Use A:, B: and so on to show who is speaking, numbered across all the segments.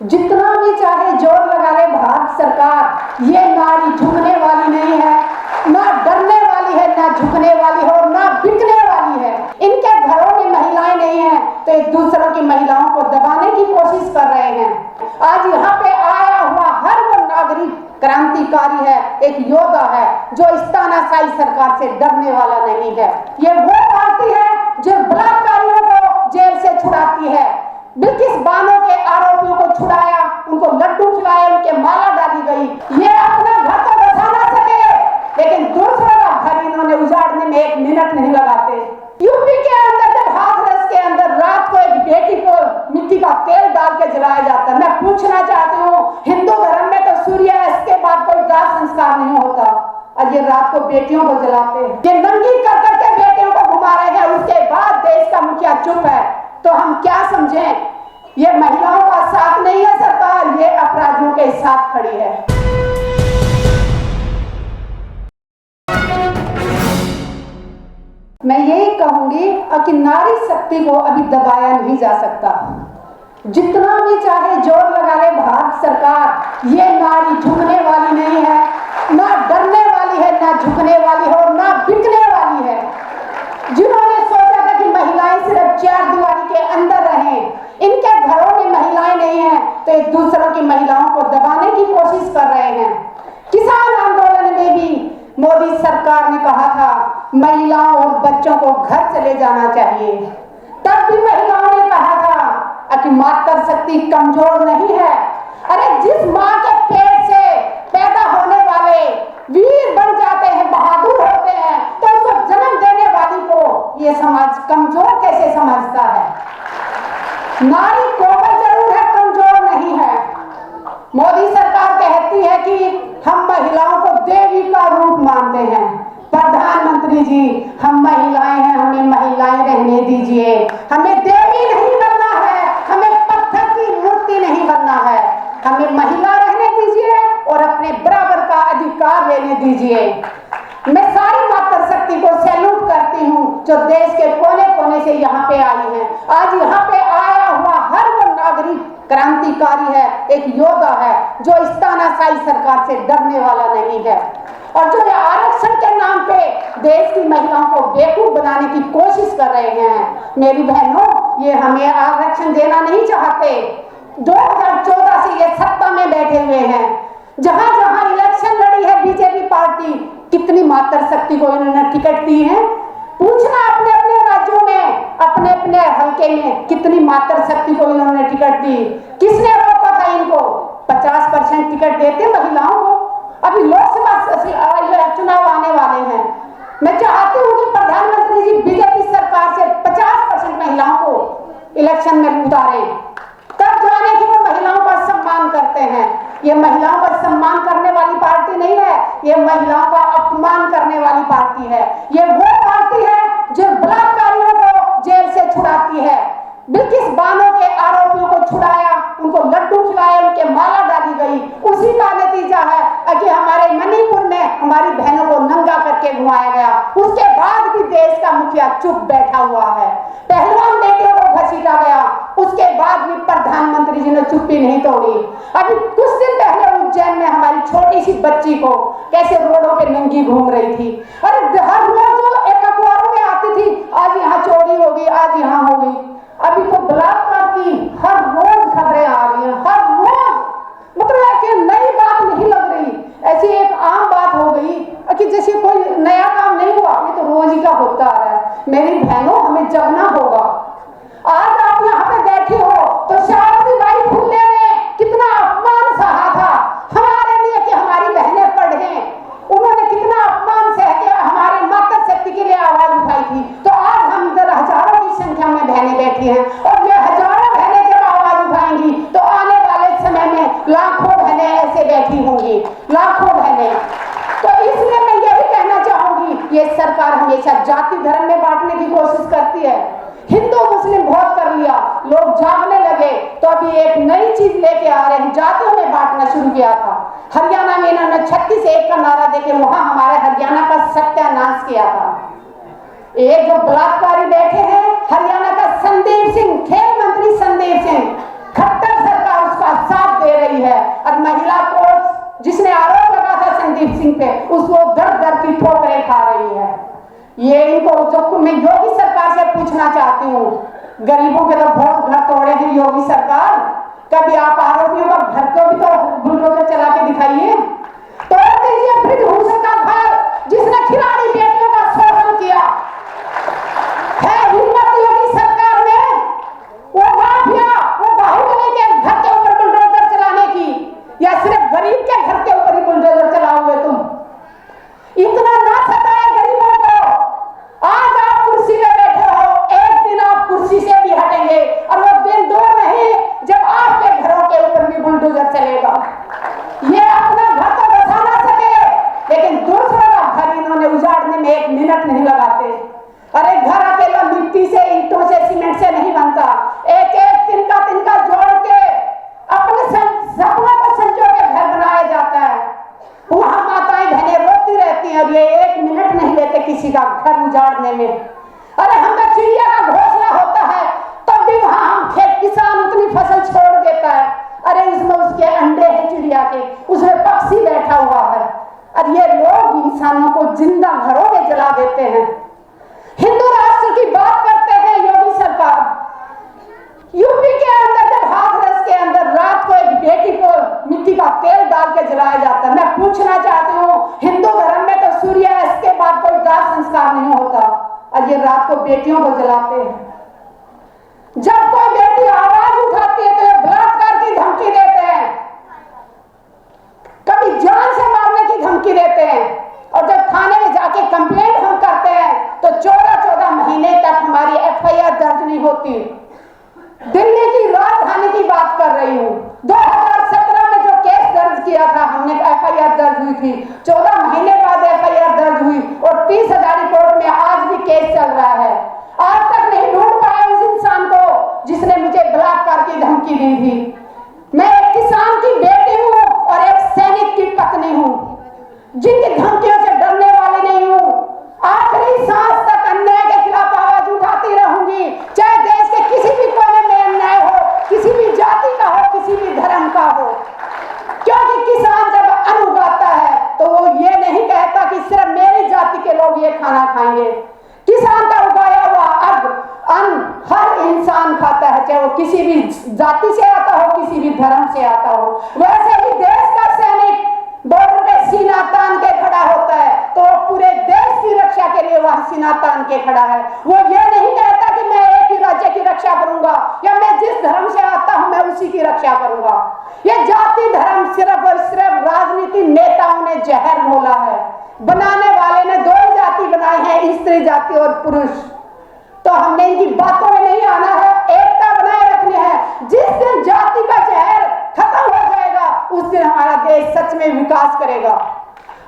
A: जितना भी चाहे जोर लगा ले भारत सरकार, ये नारी झुकने वाली नहीं है, ना डरने वाली है, ना झुकने वाली है और ना बिकने वाली है। इनके घरों में महिलाएं नहीं है तो एक दूसरों की महिलाओं को दबाने की कोशिश कर रहे हैं। आज यहाँ पे आया हुआ हर वो नागरिक क्रांतिकारी है, एक योद्धा है जो इस तानाशाही सरकार से डरने वाला नहीं है। ये वो पार्टी है जो बलात्कारियों को जेल से छुड़ाती है, बिल्किस बानो के आरोपियों को छुड़ाया, उनको लड्डू खिलाए, उनके माला डाली गई। ये अपना घर तो बसा ना सके लेकिन दूसरों का घर इन्होंने उजाड़ने में एक मिनट नहीं लगाते। यूपी के अंदर जब हाथरस के अंदर रात को एक बेटी को मिट्टी का तेल डाल के जलाया जाता है, मैं पूछना चाहती हूँ, हिंदू धर्म में तो सूर्यास्त के बाद कोई दाह संस्कार नहीं होता, और ये रात को बेटियों को जलाते हैं। ये नंगी कर करके बेटियों को घुमा रहे हैं, उसके बाद देश का मुखिया चुप है, तो हम क्या समझें? ये महिलाओं का साथ नहीं है सरकार, ये अपराधियों के साथ खड़ी है। मैं यही कहूंगी कि नारी शक्ति को अभी दबाया नहीं जा सकता। जितना भी चाहे जोर लगा ले भारत सरकार, ये नारी झुकने वाली नहीं है, ना डरने वाली है, ना झुकने वाली है और ना बिकने वाली है। जिन्होंने सोचा था कि महिलाएं सिर्फ चार दीवारी के अंदर रहें, इनके घरों में महिलाएं नहीं है तो एक दूसरों की महिलाओं को दबाने की कोशिश कर रहे हैं। किसान आंदोलन में भी मोदी सरकार ने कहा था महिलाओं और बच्चों को घर चले जाना चाहिए, तब भी महिलाओं ने कहा था कि मातृ शक्ति कमजोर नहीं है। अरे जिस माँ के पेट से पैदा होने वाले वीर बन जाते हैं, बहादुर होते हैं, तो उसको जन्म देने वाली को ये समाज कमजोर कैसे समझता है? नारी कोमल जरूर है, कमजोर नहीं है। मोदी सरकार कहती है कि हम महिलाओं को देवी का रूप मानते हैं। प्रधानमंत्री जी, हम महिलाएं हैं, हमें महिलाएं रहने दीजिए। हमें देवी नहीं बनना है, हमें पत्थर की मूर्ति नहीं बनना है, हमें महिला रहने दीजिए और अपने बराबर का अधिकार लेने दीजिए। मैं सारी मातृ शक्ति को सैल्यूट करती हूँ जो देश के कोने कोने से यहाँ पे आई है। आज यहाँ पे आया हुआ हर वो नागरिक क्रांतिकारी है, एक योद्धा है जो इस तानाशाही सरकार से डरने वाला नहीं है, और जो आरक्षण के नाम पे देश की महिलाओं को बेवकूफ बनाने की कोशिश कर रहे हैं। मेरी बहनों, ये हमें आरक्षण देना नहीं चाहते। 2014 से ये सत्ता में बैठे हुए हैं, जहां जहां इलेक्शन लड़ी है बीजेपी पार्टी, कितनी मातृ शक्ति को इन्होंने टिकट दी है? पूछना अपने अपने राज्यों में, अपने अपने हल्के में कितनी मातृ शक्ति को इन्होंने टिकट दी। किसने रोका था इनको? 50% टिकट देते महिलाओं को। अभी लोकसभा चुनाव आने वाले हैं, मैं चाहती हूँ कि प्रधानमंत्री जी बीजेपी सरकार से 50% महिलाओं को इलेक्शन में उतारें, तब जाने कि वो महिलाओं का सम्मान करते हैं। ये महिलाओं का सम्मान करने वाली पार्टी नहीं है, ये महिलाओं का अपमान करने वाली पार्टी है। ये वो पार्टी है जो बलात्कारियों को जेल से छुड़ाती है, बिल्किस बानो के आरोपियों को छुड़ाया, उनको लड्डू खिलाए, उनके माला डाली गई। उसी का नतीजा है कि हमारे मणिपुर में हमारी बहनों को नंगा करके घुमाया गया, उसके बाद भी देश का मुखिया चुप बैठा हुआ है। पहलवान बेटियों को घसीटा गया, उसके बाद भी प्रधानमंत्री जी ने चुप्पी नहीं तोड़ी। अभी कुछ दिन पहले उज्जैन में हमारी छोटी सी बच्ची को कैसे रोडों पे नंगी घूम रही थी। अरे हर रोज एक अखबारों में आती थी, आज यहाँ चोरी हो गई, आज यहाँ हो गई। अभी तो बलात्कार की हर रोज खबरें आ रही हैं, हर रोज। मतलब कि नई बात नहीं लग रही, ऐसी एक आम बात हो गई कि जैसे कोई नया काम नहीं हुआ, ये तो रोज ही का होता आ रहा है। मेरी बहनों, हमें जगना होगा। आज आप यहाँ पे बैठी हो तो सावित्रीबाई फुले ने कितना अपमान सहा था हमारे लिए कि हमारी बहनें पढ़ें। उन्होंने कितना अपमान सह के हमारे मातृ शक्ति के लिए आवाज उठाई थी। तो आज हम इधर हजारों की संख्या में बहनें बैठी हैं, और ये हजारों बहनें जब आवाज उठाएंगी तो आने वाले समय में लाखों बहनें ऐसे बैठी होंगी, लाखों बहनें। तो इसलिए मैं यही कहना चाहूंगी, ये सरकार हमेशा जाति धर्म में बांटने की कोशिश करती है। हिंदू मुस्लिम बहुत कर लिया, लोग जागने लगे तो अभी एक नई चीज लेके आ रहे हैं, जातियों में बांटना शुरू किया था। हरियाणा में इन्होंने 36-1 का नारा देके वहां हमारे हरियाणा का सत्यानाश किया था। एक जो बलात्कारी बैठे हैं हरियाणा का संदीप सिंह, खेल मंत्री संदीप सिंह, खट्टर सरकार उसका सिंह पे उसको दर दर की ठोकरें खा रही है। ये इनको जो मैं योगी सरकार से पूछना चाहती हूँ, गरीबों के तो बहुत घर तोड़े हैं योगी सरकार, कभी आप आरोपियों का घर को भी तो बुलडोजर चला के दिखाइए। तोड़ दीजिए ब्रिजभूषण का घर जिसने खिलाड़ी बेटियों का शोषण किया है। हिम्मत योगी सरकार में वो माफिया, वो बाहुबली के घर के ऊपर बुलडोजर चलाने की, या सिर्फ गरीब के घर के ऊपर ही बुलडोजर चलाओगे तुम? इतना ना सताए गरीबों को। आज आप कुर्सी पे बैठे हो, एक दिन आप कुर्सी से भी हटेंगे और वो दिन दूर नहीं जब आपके घरों के ऊपर भी बुलडोजर चलेगा। ये अपना घर तो बचा ना सके, लेकिन दूसरों का घर इन्होंने उजाड़ने में एक मिनट नहीं लगाते। अरे घर अकेला मिट्टी से, ईंटों से, सीमेंट से नहीं बनता। एक एक तिनका जोड़ के अपने सपनों को संजो के घर बनाया जाता है। वहां माताएं बहनें रोती रहती हैं और ये एक मिनट नहीं लेते किसी का घर उजाड़ने में। अरे हमें चिड़िया का घोंसला होता है तब भी वहां हम खेत किसान उतनी फसल छोड़ देता है। अरे उसमें उसके अंडे हैं चिड़िया के, उसमें पक्षी बैठा हुआ है, और ये लोग इंसानों को जिंदा घरों में जला देते हैं। हिंदू राष्ट्र की बात करते हैं योगी सरकार। यूपी के अंदर जब हाथरस के अंदर रात को एक बेटी को मिट्टी का तेल डाल के जलाया जाता है। मैं पूछना चाहती हूँ, हिंदू धर्म में तो सूर्यास्त के बाद कोई दाह संस्कार नहीं होता, और ये रात को बेटियों को जलाते हैं। जब कोई बेटी आवाज उठाती है तो ये बलात्कार की धमकी देते हैं, कभी जान से मारने की धमकी देते हैं, और जब थाने में जाके कंप्लेंट हम करते हैं तो 14 महीने तक हमारी एफआईआर दर्ज नहीं होती। दिल्ली की राजधानी की बात कर रही हूँ, 2017 में जो केस दर्ज किया था हमने, एफआईआर दर्ज हुई थी, 14 महीने बाद एफआईआर दर्ज हुई और 30,000 रिपोर्ट में आज भी केस चल रहा है। आज तक नहीं ढूंढ पाए उस इंसान को जिसने मुझे बलात्कार की धमकी दी थी। मैं एक किसान की बेटी हूँ और एक सैनिक की पत्नी हूँ, जिनकी धमकियों से डरने वाली नहीं हूँ। आखिरी सांस तक अन्याय के खिलाफ आवाज उठाती रहूंगी, चाहे देश के किसी भी कोने में अन्याय हो, किसी भी जाति का हो, किसी भी धर्म का हो। क्योंकि किसान जब अन्न उगाता है तो वो ये नहीं कहता कि सिर्फ मेरी जाति के लोग ये खाना खाएंगे। किसान का उगाया हुआ अन्न हर इंसान खाता है, चाहे वो किसी भी जाति से आता हो, किसी भी धर्म से आता हो। वैसे ही देश का सैनिक बॉर्डर पे सीना तान के खड़ा होता है तो पूरे देश की रक्षा के लिए वह सीना तान के खड़ा है। वो ये नहीं कहता कि मैं एक ही राज्य की रक्षा करूंगा या मैं जिस धर्म से आता हूं मैं उसी की रक्षा करूंगा। ये जाति धर्म सिर्फ और सिर्फ राजनीति नेताओं ने जहर घोला है। बनाने वाले ने दो ही जाति बनाई है, स्त्री जाति और पुरुष। तो हमने इनकी बातों में नहीं आना है, एकता बनाए रखनी है। जिस दिन जाति का जहर खत्म हो जाएगा उस दिन हमारा देश सच में विकास करेगा।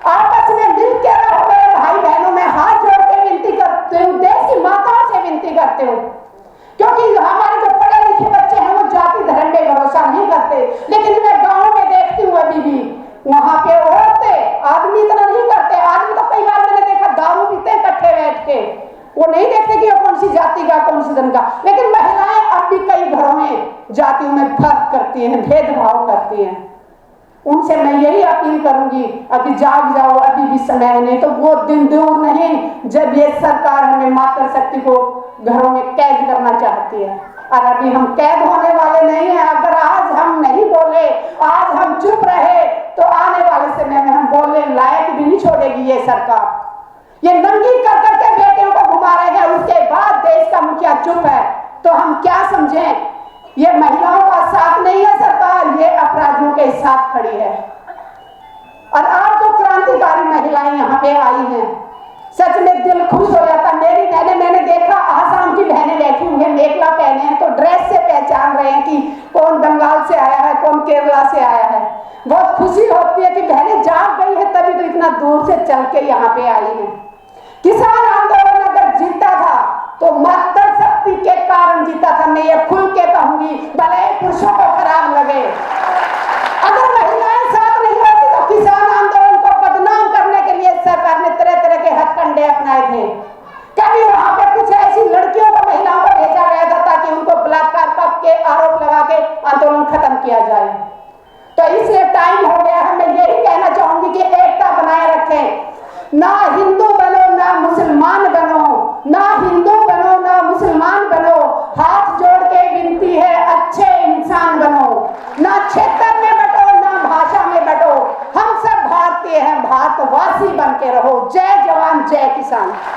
A: आपस में मिलकर रहो मेरे भाई बहनों, में हाथ जोड़ के विनती करते हूँ, देश की माताओं से विनती करते हूँ, क्योंकि हमारे जो पढ़े लिखे बच्चे हैं वो जाति धर्म पे भरोसा नहीं करते। लेकिन मैं गाँव में देखती हूँ अभी भी वहां पे औरतें, आदमी इतना नहीं करते। आदमी तो कई बार मैंने देखा दारू पीते इकट्ठे बैठ के, वो नहीं देखते कि वो कौन सी जाति का कौन सी धर्म का। लेकिन महिलाएं अब भी कई घरों में जातियों में फर्क करती हैं, भेदभाव करती हैं। उनसे मैं यही अपील करूंगी, अभी जाग जाओ, अभी भी समय है, नहीं तो वो दिन दूर नहीं जब ये सरकार हमें मातृशक्ति को घरों में कैद करना चाहती है। और अभी हम कैद होने वाले नहीं हैं। अगर आज हम नहीं बोले, आज हम चुप रहे, तो आने वाले समय में हम बोलने लायक भी नहीं छोड़ेगी ये सरकार। ये नंगी कर करके बेटियों को घुमा रहे हैं, उसके बाद देश का मुखिया चुप है, तो हम क्या समझें? ये महिलाओं का साथ नहीं है सरकार, ये अपराधियों के साथ खड़ी है। और आज जो क्रांतिकारी महिलाएं यहाँ पे आई हैं, सच में दिल खुश हो जाता। मेरी बहनें, मैंने देखा आसाम की बहनें बैठी हुई है, मेखला पहने हैं तो ड्रेस से पहचान रहे हैं कि कौन बंगाल से आया है, कौन केरला से आया है। बहुत खुशी होती है कि बहनें जाग गई है, तभी तो इतना दूर से चल के यहाँ पे आई है। किसान आंदोलन अगर जीता था तो मातृशक्ति के कारण जीता था। मैं ये खुल के कहूंगी, भले पुरुषों को खराब लगे। अगर महिलाएं साथ नहीं होती तो किसान आंदोलन को बदनाम करने के लिए सरकार ने तरह तरह के हथकंडे अपनाए थे। कभी वहां पे कुछ ऐसी लड़कियों को, महिलाओं को भेजा गया था ताकि उनको बलात्कार के आरोप लगा के आंदोलन खत्म किया जाए। तो इसलिए टाइम हो गया है। मैं यही कहना चाहूंगी कि एकता बनाए रखें। ना हिंदू बनो ना मुसलमान बनो, ना हिंदू बनो ना मुसलमान बनो, हाथ जोड़ के विनती है अच्छे इंसान बनो। ना क्षेत्र में बटो ना भाषा में बटो, हम सब भारतीय हैं, भारतवासी बन के रहो। जय जवान जय किसान।